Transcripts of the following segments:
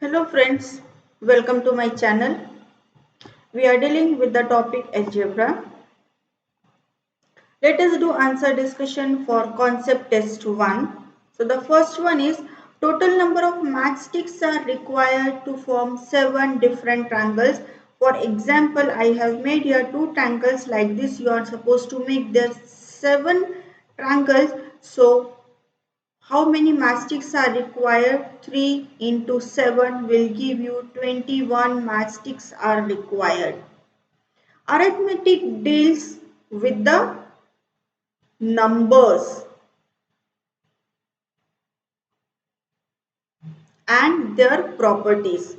Hello friends, welcome to my channel. We are dealing with the topic algebra. Let us do answer discussion for concept test 1. So the first one is total number of matchsticks are required to form 7 different triangles. For example, I have made here 2 triangles like this. You are supposed to make there 7 triangles. So how many matchsticks are required? 3 into 7 will give you 21 matchsticks are required. Arithmetic deals with the numbers and their properties.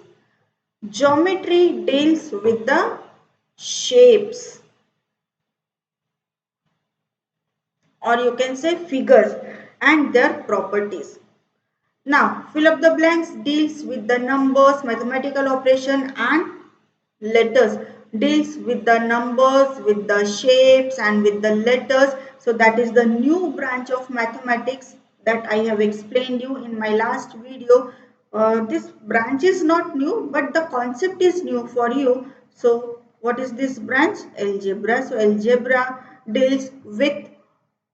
Geometry deals with the shapes, or you can say figures and their properties. Now, fill up the blanks deals with the numbers, mathematical operation and letters. Deals with the numbers, with the shapes and with the letters. So that is the new branch of mathematics that I have explained you in my last video. This branch is not new, but the concept is new for you. So what is this branch? Algebra. So algebra deals with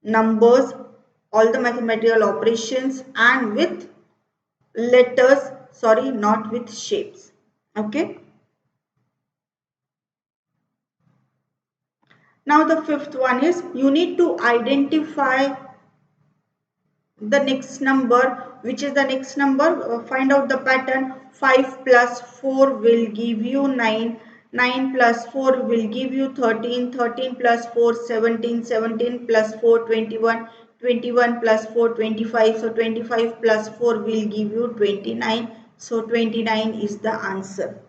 numbers, all the mathematical operations and with letters, sorry, not with shapes. Okay. Now the fifth one is you need to identify the next number. Which is the next number? Find out the pattern. 5 plus 4 will give you 9. 9 plus 4 will give you 13. 13 plus 4 17. 17 plus 4 21. 21 plus 4 25. So 25 plus 4 will give you 29. So 29 is the answer.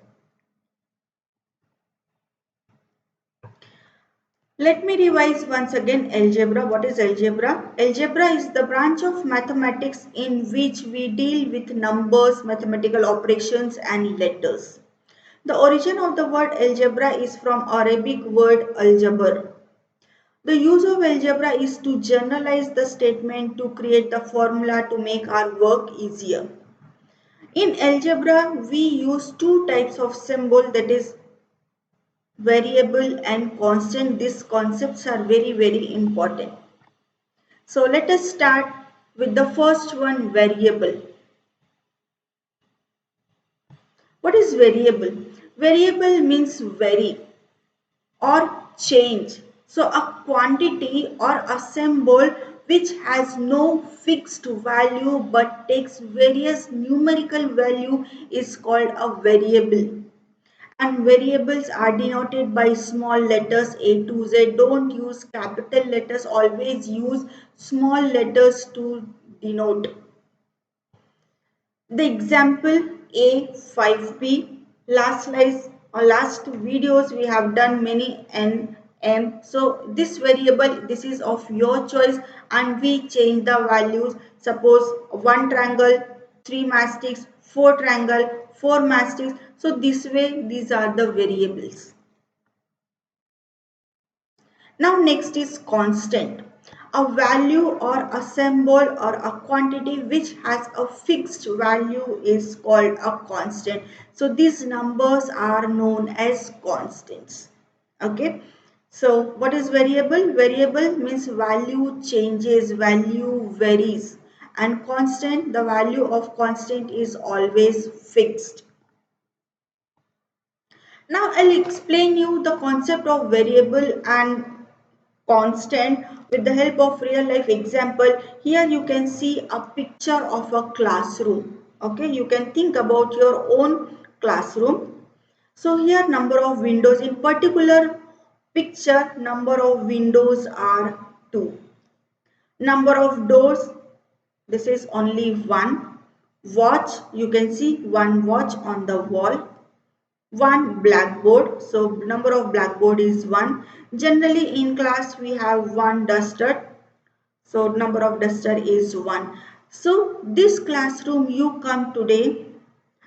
Let me revise once again algebra. What is algebra? Algebra is the branch of mathematics in which we deal with numbers, mathematical operations and letters. The origin of the word algebra is from Arabic word aljabar. The use of algebra is to generalize the statement to create the formula to make our work easier. In algebra, we use two types of symbol, that is variable and constant. These concepts are very important. So let us start with the first one, variable. What is variable? Variable means vary or change. So a quantity or a symbol which has no fixed value but takes various numerical value is called a variable. And variables are denoted by small letters A to Z. Don't use capital letters, always use small letters to denote. The example A5B, last videos we have done many NM. So this variable, this is of your choice and we change the values. Suppose one triangle, 3 matchsticks, 4 triangle, 4 matchsticks. So this way these are the variables. Now next is constant. A value or a symbol or a quantity which has a fixed value is called a constant. So these numbers are known as constants. Okay. So what is variable? Variable means value changes, value varies. And constant, the value of constant is always fixed. Now I'll explain you the concept of variable and constant with the help of real life example. Here you can see a picture of a classroom. Okay, you can think about your own classroom. So here number of windows, in particular picture number of windows are 2. Number of doors, this is only 1. Watch, you can see one watch on the wall. One blackboard, so number of blackboard is 1. Generally in class we have one duster, so number of duster is 1. So this classroom you come today,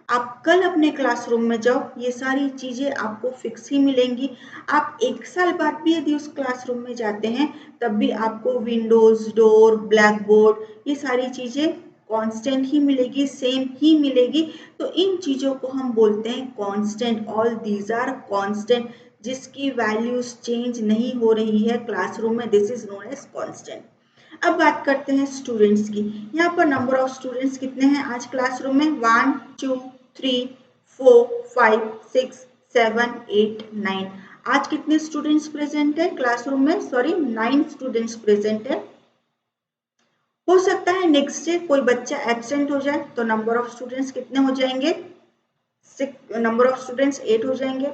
आप कल अपने classroom में जाओ, ये सारी चीज़ें आपको fix ही मिलेंगी. आप 1 साल बाद भी यदि उस क्लासरूम में जाते हैं तब भी आपको विंडोज, डोर, ब्लैक बोर्ड, ये सारी चीज़ें कांस्टेंट ही मिलेगी, सेम ही मिलेगी, तो इन चीज़ों को हम बोलते हैं constant. All these are constant, जिसकी वैल्यूज चेंज नहीं हो रही है क्लासरूम में, this is known as constant. अब बात करते हैं स्टूडेंट्स की। यहाँ पर नंबर ऑफ स्टूडेंट्स कितने हैं आज क्लासरूम में? 1 2 3 4 5 6 7 8 9। आज कितने स्टूडेंट्स प्रेजेंट है क्लासरूम में? सॉरी, 9 स्टूडेंट्स प्रेजेंट है। हो सकता है नेक्स्ट डे कोई बच्चा एब्सेंट हो जाए, तो नंबर ऑफ स्टूडेंट्स कितने हो जाएंगे? नंबर ऑफ स्टूडेंट्स 8 हो जाएंगे।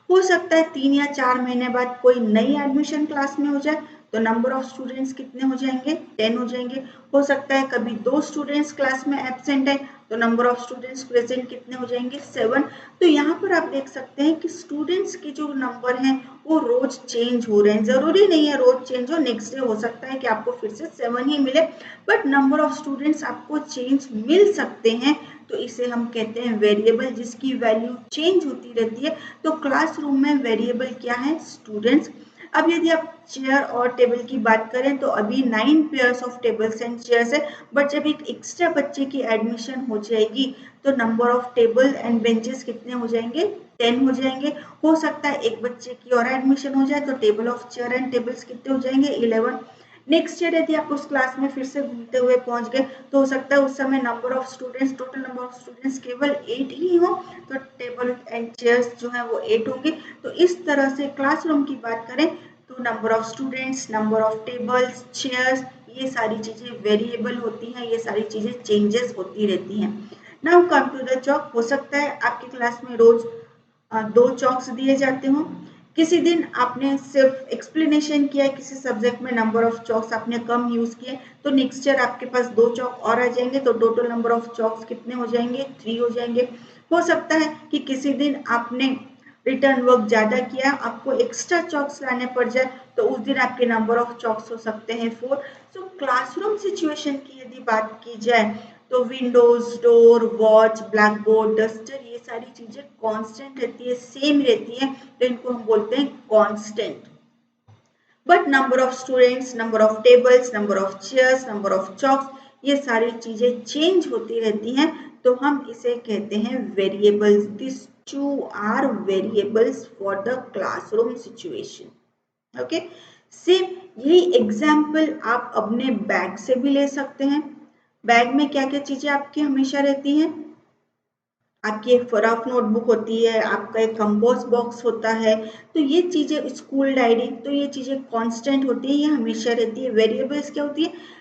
हो सकता है 3 या 4 महीने बाद कोई नई एडमिशन क्लास में हो जाए, तो नंबर ऑफ स्टूडेंट्स कितने हो जाएंगे? 10 हो जाएंगे। हो सकता है कभी 2 स्टूडेंट्स क्लास में एब्सेंट है, तो नंबर ऑफ स्टूडेंट्स प्रेजेंट कितने हो जाएंगे? 7। तो यहाँ पर आप देख सकते हैं कि स्टूडेंट्स के जो नंबर हैं वो रोज चेंज हो रहे हैं। जरूरी नहीं है रोज चेंज हो, नेक्स्ट डे हो सकता है कि आपको फिर से 7 ही मिले, बट नंबर ऑफ स्टूडेंट्स आपको चेंज मिल सकते हैं, तो इसे हम कहते हैं वेरिएबल, जिसकी वैल्यू चेंज होती रहती है। तो क्लासरूम में वेरिएबल क्या है? स्टूडेंट्स। अब यदि आप चेयर और टेबल की बात करें तो अभी 9 pairs of tables and chairs है, बट जब एक एक्स्ट्रा बच्चे की एडमिशन हो जाएगी तो number of table and benches कितने हो जाएंगे? 10 हो जाएंगे। हो सकता है एक बच्चे की और एडमिशन हो जाए तो table of chair and tables कितने हो जाएंगे? 11। नेक्स्ट ईयर यदि आप उस क्लास में फिर से घूमते हुए पहुंच गए तो हो सकता है उस समय number of students, total number of students केवल 8 ही हो, तो टेबल एंड चेयर्स जो है वो 8 होंगे। तो इस तरह से क्लासरूम की बात करें तो number of students, number of tables, chairs, ये सारी चीजें वेरिएबल होती हैं, ये सारी चीजें चेंजेस होती रहती हैं। Now come to the chalk. हो सकता है आपकी क्लास में रोज 2 चॉक्स दिए जाते हो। किसी दिन आपने सिर्फ एक्सप्लेनेशन किया है किसी सब्जेक्ट में, नंबर ऑफ चॉक्स आपने कम यूज किए, तो नेक्स्ट ईयर आपके पास 2 चॉक और आ जाएंगे, तो टोटल नंबर ऑफ चॉक्स कितने हो जाएंगे? 3 हो जाएंगे। हो सकता है कि किसी दिन आपने रिटर्न वर्क ज्यादा किया, आपको एक्स्ट्रा चॉक्स लाने पड़ जाए, तो उस दिन आपके नंबर ऑफ चॉक्स हो सकते हैं 4। सो क्लासरूम सिचुएशन की यदि बात की जाए तो Windows, door, watch, black board, duster, ये सारी चीजें कांस्टेंट रहती है, सेम रहती है, तो इनको हम बोलते हैं constant. But number of students, number of tables, number of chairs, number of chalks, ये सारी चीजें चेंज होती रहती हैं, तो हम इसे कहते हैं variables. This two are variables for the classroom situation. Okay, same यही एग्जाम्पल आप अपने बैग से भी ले सकते हैं। बैग में क्या क्या चीजें आपकी हमेशा रहती हैं? आपकी एक रफ नोटबुक होती है, आपका एक कंपोस्ट बॉक्स होता है, तो ये चीजें, स्कूल डायरी, तो ये चीजें कांस्टेंट होती है, ये हमेशा रहती है। वेरिएबल्स क्या होती है?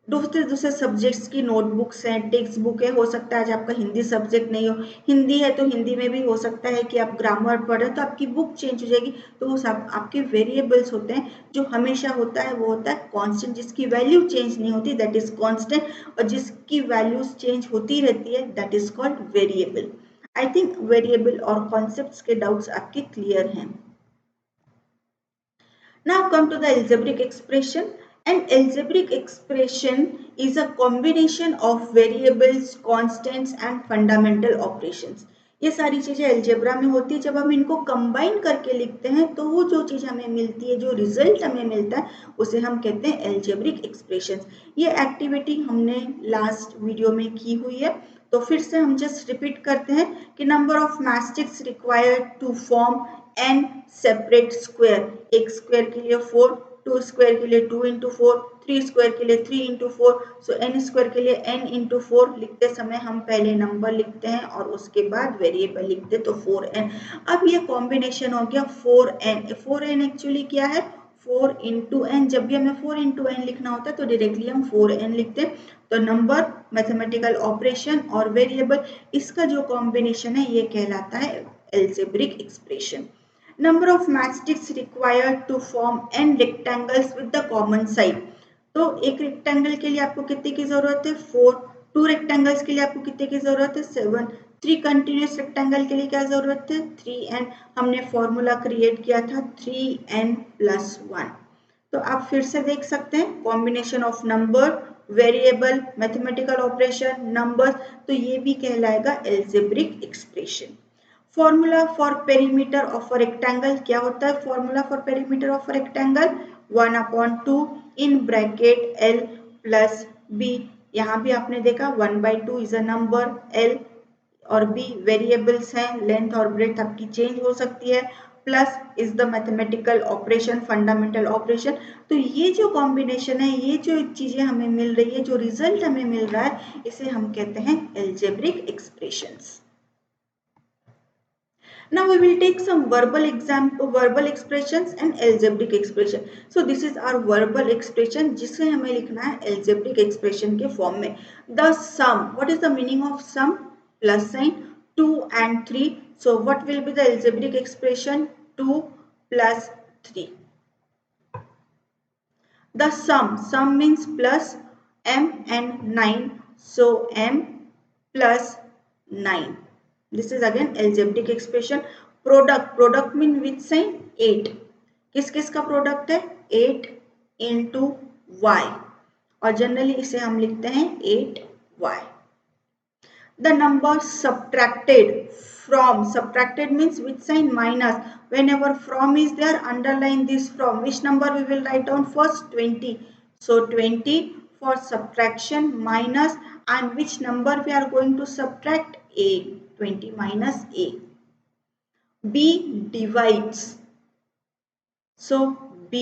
दूसरे दूसरे सब्जेक्ट्स की नोटबुक्स हैं, टेक्स्ट बुक है। हो सकता है आज आपका हिंदी सब्जेक्ट नहीं हो, हिंदी है तो हिंदी में भी हो सकता है कि आप ग्रामर पढ़े तो आपकी बुक चेंज हो जाएगी, तो वो सब आपके वेरिएबल्स होते हैं। जो हमेशा होता है वो होता है कांस्टेंट, जिसकी वैल्यू चेंज नहीं होती, दैट इज कांस्टेंट, और जिसकी वैल्यूज चेंज होती रहती है that is called variable. I think variable और कॉन्सेप्ट्स के डाउट्स आपके क्लियर हैं। Now come to the algebraic expression. An algebraic expression is a combination of variables, constants and fundamental operations. ये सारी चीजें अलजेब्रा में होती है। जब हम इनको कंबाइन करके लिखते हैं तो वो जो चीज हमें मिलती है, जो रिजल्ट हमें मिलता है, उसे हम कहते हैं अलजेब्रिक एक्सप्रेशंस। ये एक्टिविटी हमने लास्ट वीडियो में की हुई है, तो फिर से हम जस्ट रिपीट करते हैं कि number of matchsticks required to form n separate square. एक स्क्वायर के लिए 4, 2 स्क्वायर के लिए 2 इंटू 4, 3 स्क्वायर के लिए 3 इंटू 4, सो n स्क्वायर के लिए n इंटू 4। लिखते समय हम पहले नंबर लिखते हैं और उसके बाद वेरिएबल लिखते हैं, तो 4n। अब ये कॉम्बिनेशन हो गया 4n। 4n एक्चुअली क्या है? 4 इंटू एन। जब भी हमें 4 इंटू एन लिखना होता है तो डायरेक्टली हम 4n लिखते हैं। तो नंबर, मैथमेटिकल ऑपरेशन और वेरिएबल, इसका जो कॉम्बिनेशन है ये कहलाता है algebraic expression. Number of matchsticks required to form n rectangles with the common side. तो एक रेक्टेंगल के लिए आपको कितने की जरूरत है? 4। 2 रेक्टेंगल्स के लिए आपको कितने की जरूरत है? 7। 3 कंटिन्यूस रेक्टेंगल के लिए क्या जरूरत है? 3n। हमने फॉर्मूला क्रिएट किया था 3n + 1। तो आप फिर से देख सकते हैं combination of number, variable, mathematical operation, number, तो ये भी कहलाएगा algebraic expression. Formula for perimeter of a rectangle क्या होता है? Formula for perimeter of a rectangle 1/2 in bracket l + b यहाँ भी आपने देखा 1/2 इज अ नंबर, एल और बी वेरिएबल्स हैं, लेंथ और ब्रेथ आपकी चेंज हो सकती है, plus is the mathematical operation, fundamental operation. तो ये जो कॉम्बिनेशन है, ये जो चीजें हमें मिल रही है, जो रिजल्ट हमें मिल रहा है, इसे हम कहते हैं algebraic expressions. Now we will take some verbal expressions and algebraic expression. So this is our verbal expression जिसे हमें लिखना है algebraic expression के form में. The sum. What is the meaning of sum? Plus sign 2 and 3. So what will be the algebraic expression? 2 plus 3. The sum means plus m and 9. So m plus 9. This is again algebraic expression. Product mean which sign? 8. किस किस का product है? 8 into y और generally इसे हम लिखते हैं 8y. The number subtracted means which sign? Minus. Whenever from is there, underline this from. Which number we will write down first? 20. So 20 for subtraction, minus, and which number we are going to subtract? A. 20 minus a. B divides. So b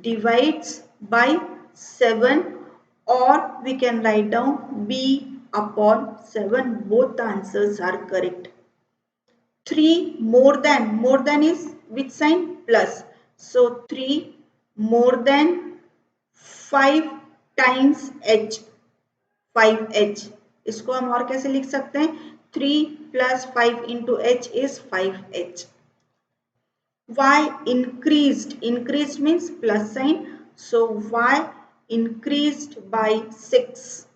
divides by 7, or we can write down b upon 7. Both the answers are correct. 3 more than is which sign? Plus. So 3 more than 5 times h, 5h. इसको हम और कैसे लिख सकते हैं? 3 plus 5 into h is 5h. Y increased means plus sign, so y increased by 6.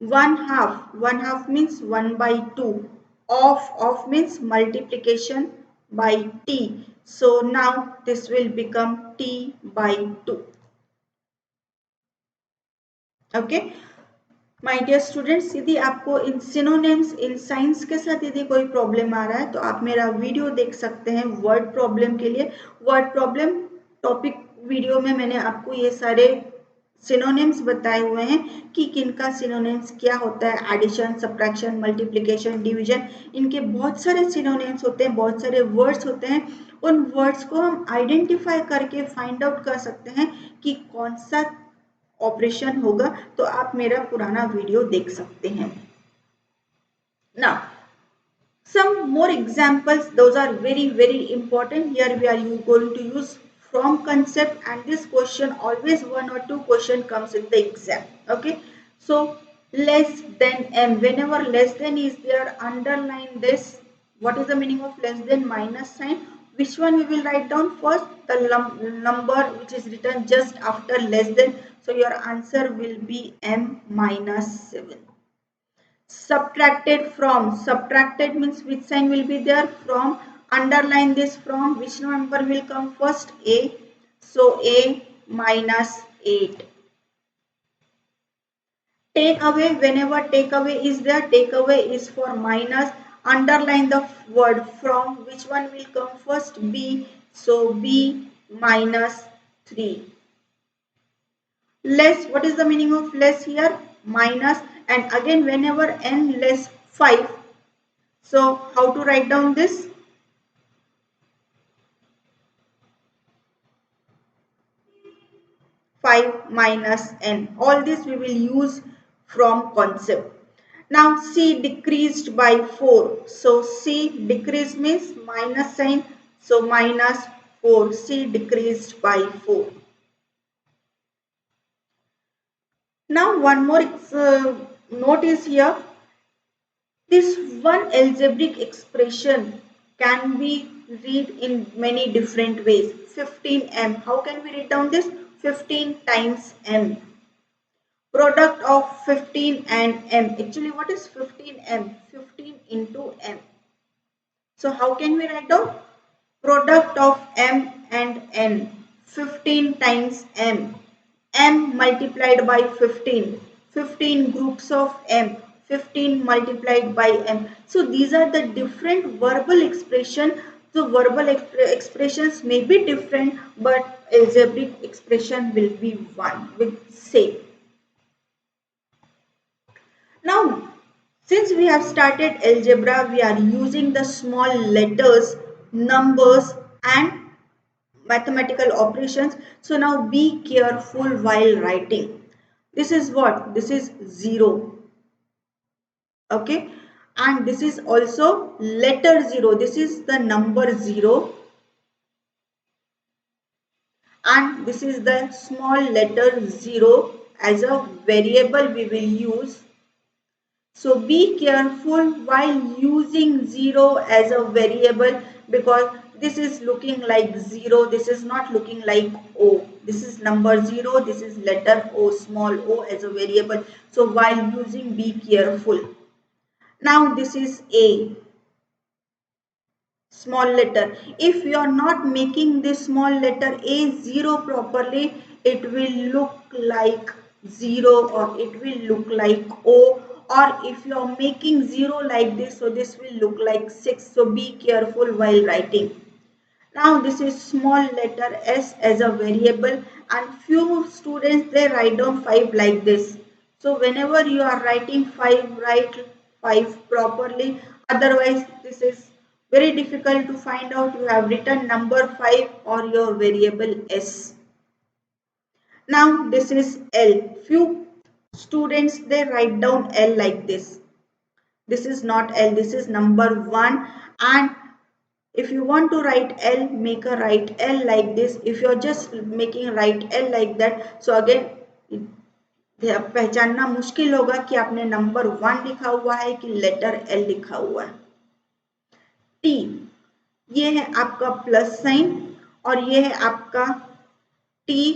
One half means 1/2. Of means multiplication by t, so now this will become t by 2. Okay, my dear students, यदि आपको इन synonyms, in science के साथ यदि कोई problem आ रहा है तो आप मेरा वीडियो देख सकते हैं वर्ड प्रॉब्लम के लिए. वर्ड प्रॉब्लम टॉपिक वीडियो में मैंने आपको ये सारे सिनोनिम्स बताए हुए हैं कि किनका सिनोनिम्स क्या होता है. एडिशन, सब्ट्रैक्शन, मल्टीप्लिकेशन, डिवीजन, इनके बहुत सारे सिनोनिम्स होते हैं, बहुत सारे वर्ड्स होते हैं. उन वर्ड्स को हम आइडेंटिफाई करके फाइंड आउट कर सकते हैं कि कौन सा ऑपरेशन होगा. तो आप मेरा पुराना वीडियो देख सकते हैं. Now some more examples, those are very important. Here we are going to use from concept, and this question always 1 or 2 question comes in the exam. Okay, so less than m, whenever less than is there, underline this. What is the meaning of less than? Minus sign. Which one we will write down first? The number which is written just after less than. So your answer will be m minus 7. Subtracted means which sign will be there? From. Underline this from. Which number will come first? A. So a minus 8. Take away, whenever take away is there, take away is for minus. Underline the word from. Which one will come first? B. So b minus 3. Less, what is the meaning of less here? Minus. And again whenever n less 5, so how to write down this? Five minus n. All this we will use from concept. Now c decreased by 4. So c decreased means minus sign, so minus 4. C decreased by 4. Now one more note is here. This one algebraic expression can be read in many different ways. 15m. How can we write down this? 15 times m. Product of 15 and m. Actually, what is 15m? 15 into m. So how can we write down? Product of m and n. 15 times m. M multiplied by 15. 15 groups of m. 15 multiplied by m. So these are the different verbal expression. So verbal expressions may be different, but algebraic expression will be one with same. Now, since we have started algebra, we are using the small letters, numbers and mathematical operations. So now be careful while writing. This is what? This is 0. Okay. And this is also letter 0. This is the number 0. And this is the small letter 0 as a variable we will use. So be careful while using 0 as a variable, because this is looking like 0, this is not looking like O. This is number 0, this is letter O, small o as a variable. So while using, be careful. Now this is A, small letter. If you are not making this small letter A0 properly, it will look like 0 or it will look like O, or if you are making 0 like this, so this will look like 6. So be careful while writing. Now this is small letter s as a variable, and few students they write down 5 like this. So whenever you are writing 5, write 5 properly. Otherwise this is very difficult to find out you have written number 5 or your variable s. Now this is L. Few students they write down L like this. This is not L, this is number 1, and if you want to write L, make a write L like this. If you are just making write L like that, so again पहचानना मुश्किल होगा कि आपने number 1 लिखा हुआ है कि letter L लिखा हुआ है. T, ये है आपका प्लस साइन और ये है आपका T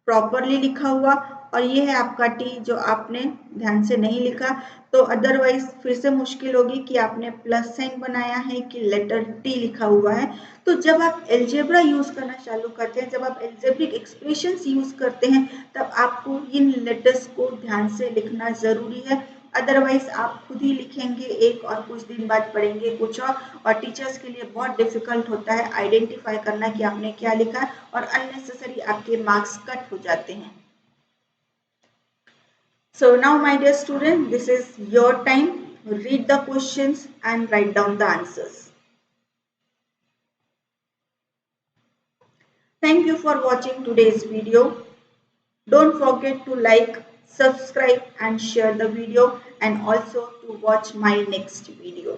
प्रॉपरली लिखा हुआ, और ये है आपका टी जो आपने ध्यान से नहीं लिखा. तो अदरवाइज फिर से मुश्किल होगी कि आपने प्लस साइन बनाया है कि लेटर टी लिखा हुआ है. तो जब आप एल्जेब्रा यूज करना चालू करते हैं, जब आप एल्जेब्रिक एक्सप्रेशंस यूज करते हैं, तब आपको इन लेटर्स को ध्यान से लिखना जरूरी है. अदरवाइज आप खुद ही लिखेंगे एक और कुछ दिन बाद पढ़ेंगे कुछ और टीचर्स के लिए बहुत डिफिकल्ट होता है आइडेंटिफाई करना कि आपने क्या लिखा है, और अननेसेसरी आपके मार्क्स कट हो जाते हैं. So now my dear student, this is your time. Read the questions and write down the answers. Thank you for watching today's video. Don't forget to like, subscribe and share the video, and also to watch my next video.